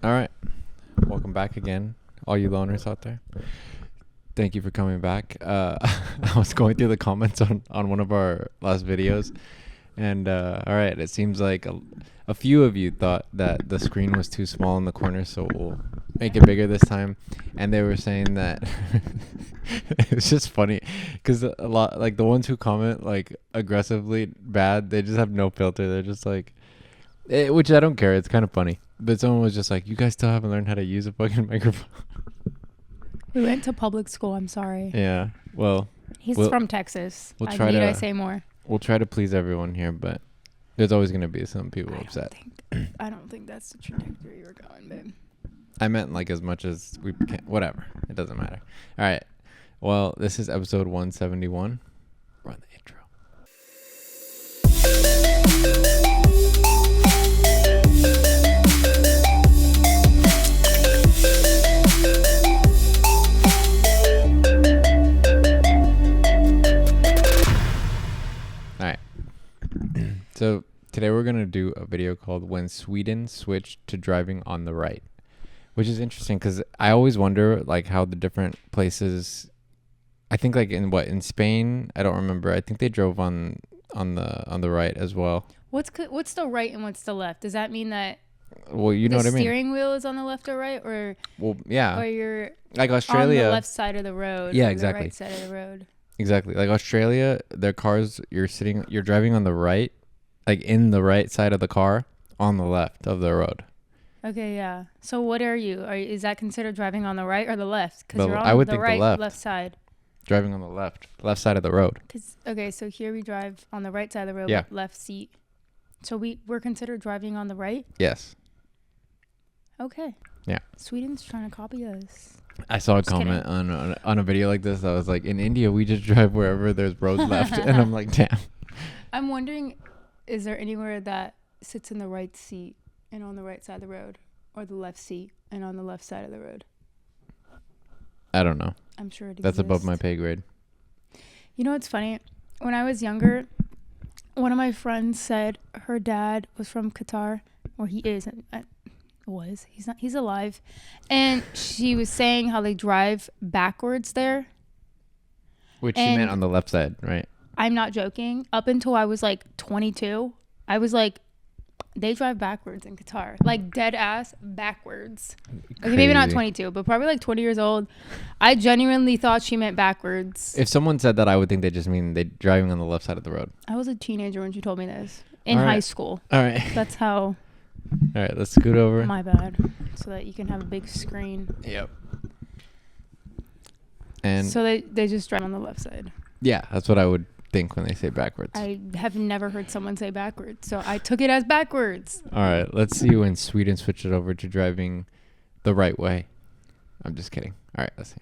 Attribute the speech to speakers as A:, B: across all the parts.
A: All right. Welcome back again, all you loners out there. Thank you for coming back. I was going through the comments on one of our last videos, and all right, it seems like a few of you thought that the screen was too small in the corner, so we'll make it bigger this time. And they were saying that it's just funny because a lot, like the ones who comment like aggressively bad, they just have no filter. They're just like, which I don't care. It's kind of funny. But someone was just like, you guys still haven't learned how to use a fucking microphone.
B: We went to public school. I'm sorry.
A: Yeah. Well,
B: He's from Texas.
A: We'll try to.
B: I say more?
A: We'll try to please everyone here, but there's always going to be some people upset.
B: I don't think that's the trajectory you're going, babe.
A: I meant like as much as we can. Whatever. It doesn't matter. All right. Well, this is episode 171. Run the intro. So today we're going to do a video called When Sweden Switched to Driving on the Right, which is interesting because I always wonder like how the different places, I think like in Spain, I don't remember. I think they drove on the right as well.
B: What's the right and what's the left? Does that mean that
A: you know what I mean?
B: The steering wheel is on the left or right, or
A: yeah,
B: or you're
A: like Australia
B: on the left side of the road?
A: Yeah,
B: or
A: exactly.
B: The right side of the road.
A: Exactly. Like Australia, their cars, you're driving on the right. Like in the right side of the car, on the left of the road.
B: Okay, yeah. So what are you? Is that considered driving on the right or the left? Because you're on
A: I would
B: the
A: think
B: right,
A: the
B: left side.
A: Driving on the left side of the road.
B: Okay, so here we drive on the right side of the road, with left seat. So we're considered driving on the right?
A: Yes.
B: Okay.
A: Yeah.
B: Sweden's trying to copy us.
A: I saw a comment on a video like this. I was like, in India, we just drive wherever there's roads left. And I'm like, damn.
B: I'm wondering, is there anywhere that sits in the right seat and on the right side of the road, or the left seat and on the left side of the road?
A: I don't know.
B: I'm sure it exists.
A: That's above my pay grade. You
B: know what's funny? When I was younger, one of my friends said her dad was from Qatar, or he is. He's not. He's alive, and she was saying how they drive backwards there.
A: Which she meant on the left side, right?
B: I'm not joking. Up until I was like 22, I was like, they drive backwards in Qatar. Like dead ass backwards. Okay, maybe not 22, but probably like 20 years old. I genuinely thought she meant backwards.
A: If someone said that, I would think they just mean they driving on the left side of the road.
B: I was a teenager when she told me this. In high school.
A: All right.
B: That's how.
A: All right, let's scoot over.
B: My bad. So that you can have a big screen.
A: Yep. And
B: so they just drive on the left side.
A: Yeah, that's what I would think when they say backwards.
B: I have never heard someone say backwards, so I took it as backwards.
A: All right, let's see when Sweden switched it over to driving the right way. I'm just kidding. All right, let's see.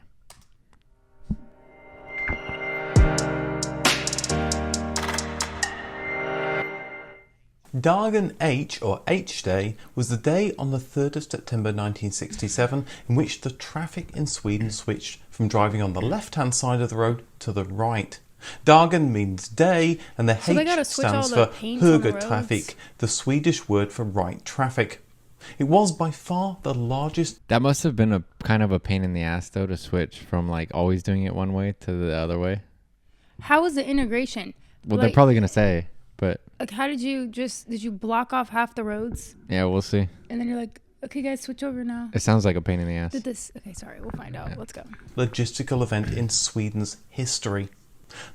C: Dagen H, or H Day, was the day on the 3rd of September 1967 in which the traffic in Sweden switched from driving on the left-hand side of the road to the right. Dagen means day, and the H stands for högertrafik, the Swedish word for right traffic. It was by far the largest...
A: That must have been a kind of a pain in the ass, though, to switch from like always doing it one way to the other way.
B: How was the integration?
A: Well, they're probably going to say, but...
B: Like, how did you block off half the roads?
A: Yeah, we'll see.
B: And then you're like, okay, guys, switch over now.
A: It sounds like a pain in the ass.
B: Okay, sorry, we'll find out. Yeah. Let's go.
C: Logistical event in Sweden's history.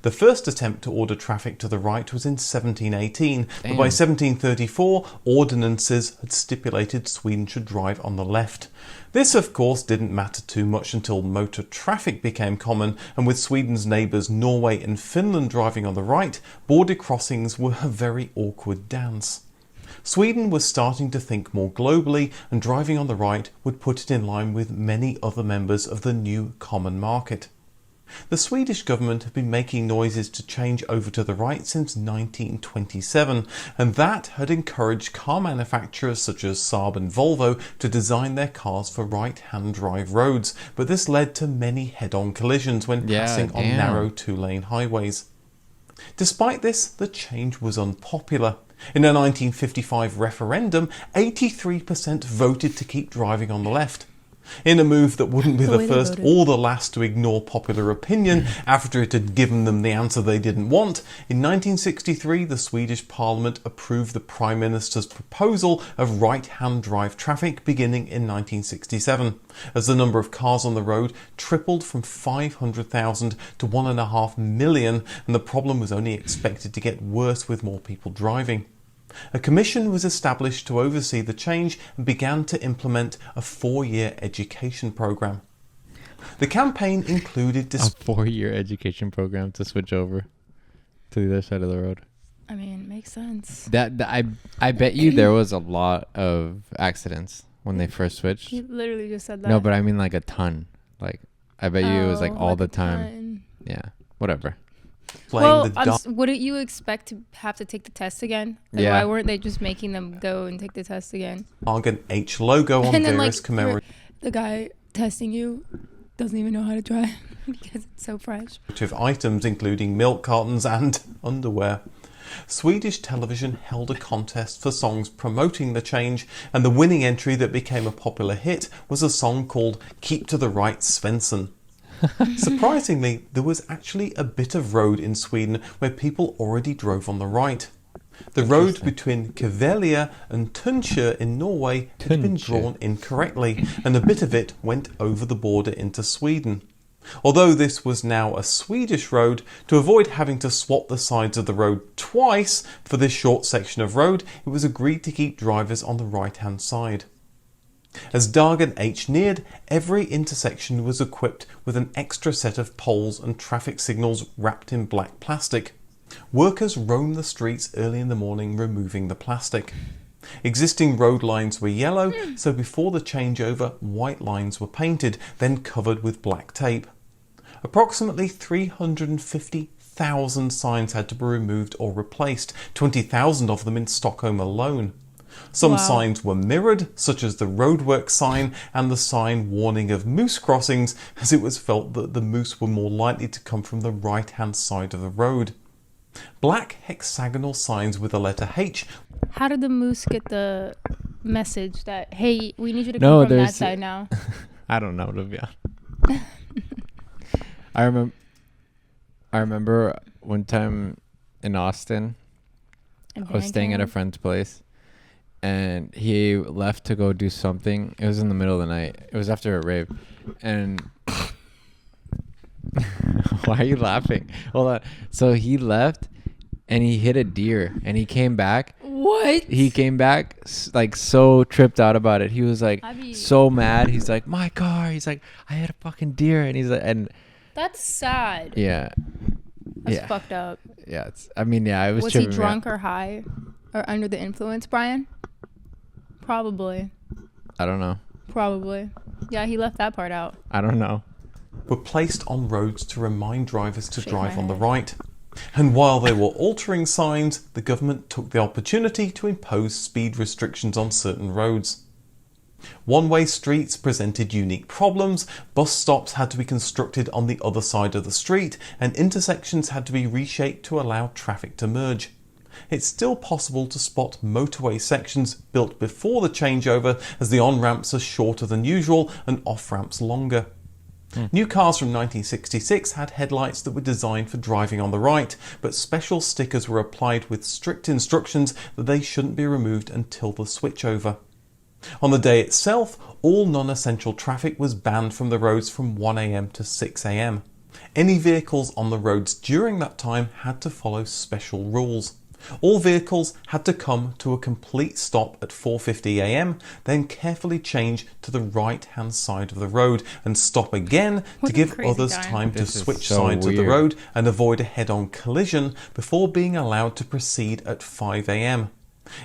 C: The first attempt to order traffic to the right was in 1718, but by 1734, ordinances had stipulated Sweden should drive on the left. This, of course, didn't matter too much until motor traffic became common, and with Sweden's neighbours Norway and Finland driving on the right, border crossings were a very awkward dance. Sweden was starting to think more globally, and driving on the right would put it in line with many other members of the new common market. The Swedish government had been making noises to change over to the right since 1927, and that had encouraged car manufacturers such as Saab and Volvo to design their cars for right-hand drive roads, but this led to many head-on collisions when passing on narrow two-lane highways. Despite this, the change was unpopular. In a 1955 referendum, 83% voted to keep driving on the left. In a move that wouldn't be the first or the last to ignore popular opinion after it had given them the answer they didn't want, in 1963 the Swedish Parliament approved the Prime Minister's proposal of right-hand drive traffic beginning in 1967, as the number of cars on the road tripled from 500,000 to 1.5 million, and the problem was only expected to get worse with more people driving. A commission was established to oversee the change and began to implement a 4-year education program. The campaign included
A: A 4-year education program to switch over to the other side of the road.
B: I mean, it makes sense.
A: I bet you there was a lot of accidents when they first switched.
B: You literally just said that.
A: No, but I mean like a ton. Like I bet you it was like all the time.
B: Ton.
A: Yeah, whatever.
B: Well, wouldn't you expect to have to take the test again? Like,
A: Yeah.
B: Why weren't they just making them go and take the test again?
C: Dagen H logo on
B: And then,
C: various
B: like,
C: commemorative
B: the guy testing you doesn't even know how to drive because it's so fresh.
C: items, including milk cartons and underwear. Swedish television held a contest for songs promoting the change, and the winning entry that became a popular hit was a song called Keep to the Right Svensson. Surprisingly, there was actually a bit of road in Sweden where people already drove on the right. The road between Kvelia and Tunsjö in Norway had been drawn incorrectly, and a bit of it went over the border into Sweden. Although this was now a Swedish road, to avoid having to swap the sides of the road twice for this short section of road, it was agreed to keep drivers on the right-hand side. As Dagen H neared, every intersection was equipped with an extra set of poles and traffic signals wrapped in black plastic. Workers roamed the streets early in the morning removing the plastic. Existing road lines were yellow, so before the changeover, white lines were painted, then covered with black tape. Approximately 350,000 signs had to be removed or replaced, 20,000 of them in Stockholm alone. Some signs were mirrored, such as the roadwork sign and the sign warning of moose crossings, as it was felt that the moose were more likely to come from the right-hand side of the road. Black hexagonal signs with the letter H.
B: How did the moose get the message that, hey, we need you to come from that side now?
A: I don't know, to be honest. I remember one time in Austin, I was staying at a friend's place, and he left to go do something. It was in the middle of the night. It was after a rave. And why are you laughing? Hold on. So he left and he hit a deer and he came back.
B: What?
A: He came back like so tripped out about it. He was like so mad. He's like, my car. He's like, I hit a fucking deer. And he's like, and
B: that's sad.
A: yeah.
B: That's fucked up.
A: Yeah. I was
B: he drunk or high or under the influence, Brian? Probably.
A: I don't know.
B: Probably. Yeah, he left that part out.
A: I don't know.
C: Were placed on roads to remind drivers to drive on the right. And while they were altering signs, the government took the opportunity to impose speed restrictions on certain roads. One-way streets presented unique problems, bus stops had to be constructed on the other side of the street, and intersections had to be reshaped to allow traffic to merge. It's still possible to spot motorway sections built before the changeover, as the on-ramps are shorter than usual and off-ramps longer. New cars from 1966 had headlights that were designed for driving on the right, but special stickers were applied with strict instructions that they shouldn't be removed until the switchover. On the day itself, all non-essential traffic was banned from the roads from 1 a.m. to 6 a.m. Any vehicles on the roads during that time had to follow special rules. All vehicles had to come to a complete stop at 4:50 a.m, then carefully change to the right-hand side of the road and stop again to give others time to switch sides of the road and avoid a head-on collision before being allowed to proceed at 5 a.m.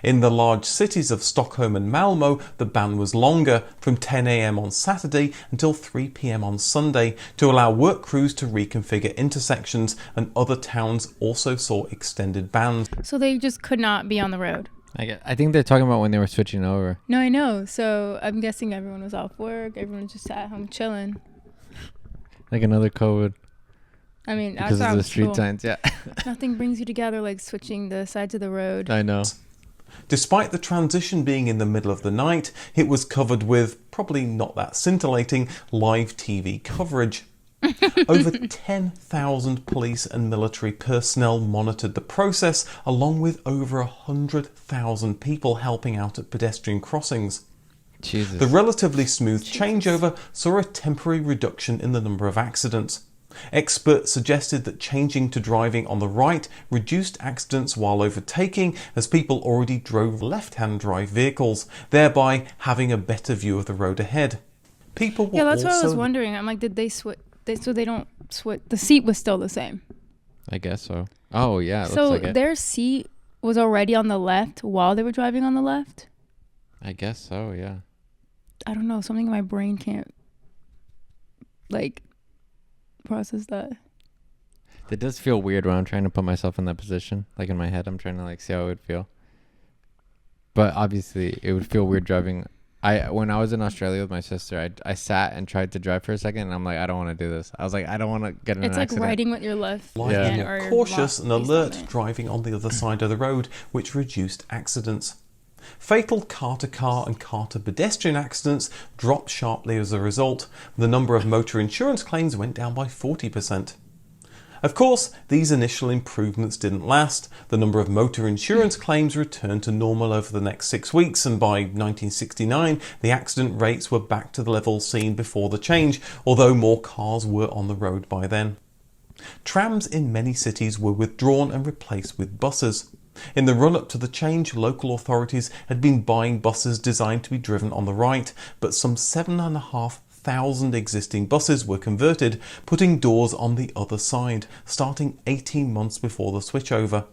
C: In the large cities of Stockholm and Malmö, the ban was longer, from 10 a.m. on Saturday until 3 p.m. on Sunday, to allow work crews to reconfigure intersections, and other towns also saw extended bans.
B: So they just could not be on the road?
A: I think they're talking about when they were switching over.
B: No, I know. So I'm guessing everyone was off work, everyone was just at home chilling.
A: Like another COVID.
B: I mean, that
A: because of the
B: sounds
A: street
B: cool.
A: signs. Yeah.
B: Nothing brings you together like switching the sides of the road.
A: I know.
C: Despite the transition being in the middle of the night, it was covered with, probably not that scintillating, live TV coverage. Over 10,000 police and military personnel monitored the process, along with over 100,000 people helping out at pedestrian crossings.
A: Jesus.
C: The relatively smooth changeover saw a temporary reduction in the number of accidents. Experts suggested that changing to driving on the right reduced accidents while overtaking, as people already drove left-hand drive vehicles, thereby having a better view of the road ahead. People were
B: That's
C: also...
B: what I was wondering. I'm like, did they switch? So they don't switch. The seat was still the same.
A: I guess so. Oh yeah. It
B: So
A: looks like it.
B: their seat was already on the left while they were driving on the left.
A: I guess so. Yeah.
B: I don't know. Something in my brain can't like process that.
A: It does feel weird when I'm trying to put myself in that position. Like in my head, I'm trying to like see how it would feel. But obviously, it would feel weird driving. When I was in Australia with my sister, I sat and tried to drive for a second, and I'm like, I don't want to do this. I was like, I don't want to get in
B: It's
A: an
B: like
A: accident.
B: riding with your left
C: Like
B: hand
C: more
B: or your
C: cautious
B: left
C: and
B: face on
C: alert
B: it.
C: driving on the other side of the road, which reduced accidents. Fatal car-to-car and car-to-pedestrian accidents dropped sharply as a result. The number of motor insurance claims went down by 40%. Of course, these initial improvements didn't last. The number of motor insurance claims returned to normal over the next 6 weeks, and by 1969, the accident rates were back to the levels seen before the change, although more cars were on the road by then. Trams in many cities were withdrawn and replaced with buses. In the run-up to the change, local authorities had been buying buses designed to be driven on the right, but some 7,500 existing buses were converted, putting doors on the other side, starting 18 months before the switchover.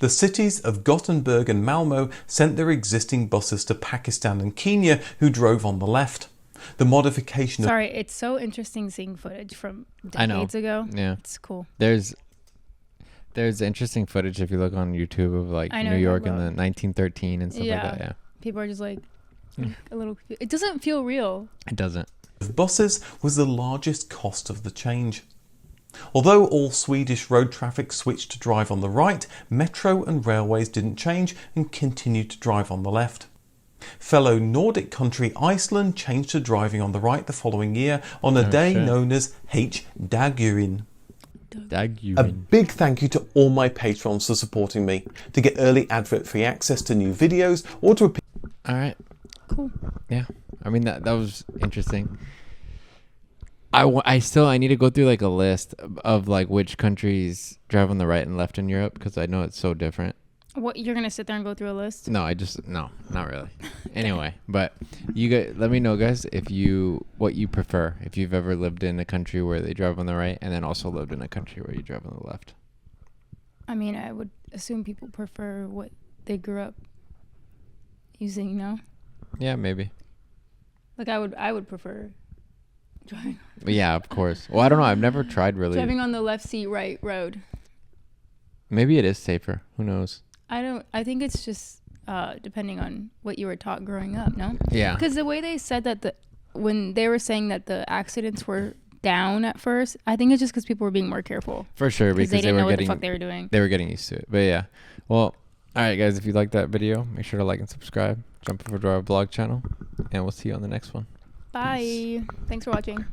C: The cities of Gothenburg and Malmo sent their existing buses to Pakistan and Kenya, who drove on the left. The modification
B: Sorry, it's so interesting seeing footage from
A: I know.
B: decades ago.
A: Yeah.
B: It's cool.
A: There's interesting footage if you look on YouTube of like
B: I know
A: New
B: you're
A: York in
B: talking
A: the
B: about.
A: 1913 and stuff like
B: Yeah.
A: that. Yeah.
B: People are just like a little. It doesn't feel real.
A: It doesn't.
C: of buses was the largest cost of the change. Although all Swedish road traffic switched to drive on the right, metro and railways didn't change and continued to drive on the left. Fellow Nordic country Iceland changed to driving on the right the following year on a day
A: shit.
C: known as H. Dagurin. A
A: Dagen.
C: big thank you to all my patrons for supporting me. To get early advert-free access to new videos or to appear...
A: All right.
B: Cool.
A: Yeah. I mean, that was interesting. I need to go through like a list of like which countries drive on the right and left in Europe, because I know it's so different.
B: What, you're gonna sit there and go through a list?
A: No, not really. Anyway, but you guys, let me know, guys, what you prefer. If you've ever lived in a country where they drive on the right, and then also lived in a country where you drive on the left.
B: I mean, I would assume people prefer what they grew up using, no?
A: Yeah, maybe.
B: Like I would prefer driving
A: But yeah, of course. Well, I don't know. I've never tried really.
B: driving on the left seat right road.
A: Maybe it is safer. Who knows?
B: I think it's just depending on what you were taught growing up, no?
A: Yeah.
B: Because the way they said that when they were saying that the accidents were down at first, I think it's just because people were being more careful.
A: For sure, because
B: they didn't
A: were
B: know what
A: getting
B: the fuck they were doing.
A: they were getting used to it. But yeah. Well, all right, guys. If you liked that video, make sure to like and subscribe. Jump over to our vlog channel, and we'll see you on the next one.
B: Bye. Thanks for watching.